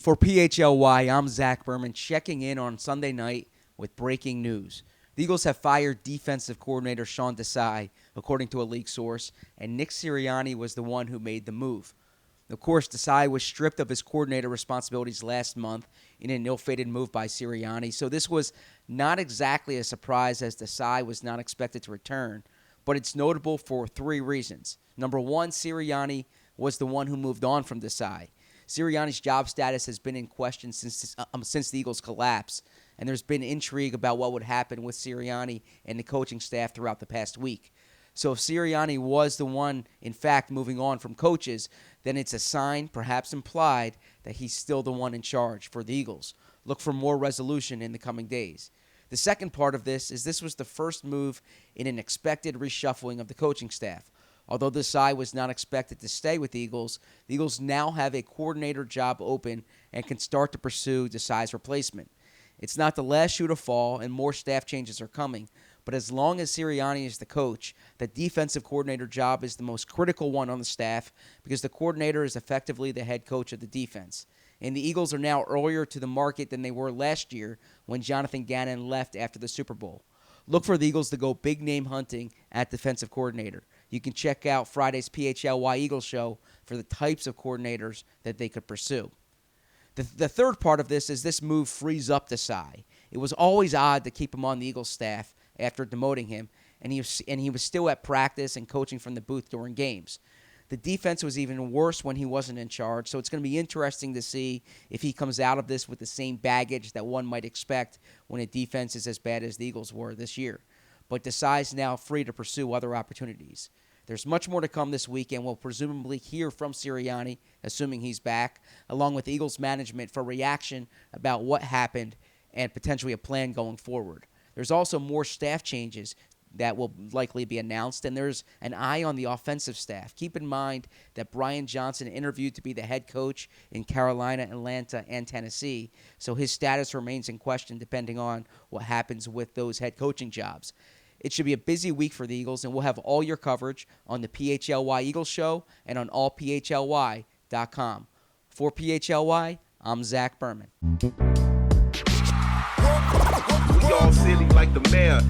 For PHLY, I'm Zach Berman checking in on Sunday night with breaking news. The Eagles have fired defensive coordinator Sean Desai, according to a league source, and Nick Sirianni was the one who made the move. Of course, Desai was stripped of his coordinator responsibilities last month in an ill-fated move by Sirianni, so this was not exactly a surprise as Desai was not expected to return, but it's notable for three reasons. Number one, Sirianni was the one who moved on from Desai. Sirianni's job status has been in question since the Eagles' collapse, and there's been intrigue about what would happen with Sirianni and the coaching staff throughout the past week. So if Sirianni was the one, in fact, moving on from coaches, then it's a sign, perhaps implied, that he's still the one in charge for the Eagles. Look for more resolution in the coming days. The second part of this was the first move in an expected reshuffling of the coaching staff. Although Desai was not expected to stay with the Eagles now have a coordinator job open and can start to pursue Desai's replacement. It's not the last shoe to fall, and more staff changes are coming. But as long as Sirianni is the coach, the defensive coordinator job is the most critical one on the staff because the coordinator is effectively the head coach of the defense. And the Eagles are now earlier to the market than they were last year when Jonathan Gannon left after the Super Bowl. Look for the Eagles to go big-name hunting at defensive coordinator. You can check out Friday's PHLY Eagles show for the types of coordinators that they could pursue. The third part of this move frees up Desai. It was always odd to keep him on the Eagles staff after demoting him, and he was still at practice and coaching from the booth during games. The defense was even worse when he wasn't in charge, so it's going to be interesting to see if he comes out of this with the same baggage that one might expect when a defense is as bad as the Eagles were this year. But Desai's now free to pursue other opportunities. There's much more to come this week, and we'll presumably hear from Sirianni, assuming he's back, along with Eagles management for reaction about what happened and potentially a plan going forward. There's also more staff changes that will likely be announced, and there's an eye on the offensive staff. Keep in mind that Brian Johnson interviewed to be the head coach in Carolina, Atlanta, and Tennessee, so his status remains in question depending on what happens with those head coaching jobs. It should be a busy week for the Eagles, and we'll have all your coverage on the PHLY Eagles Show and on allphly.com. For PHLY, I'm Zach Berman. We all silly like the mayor.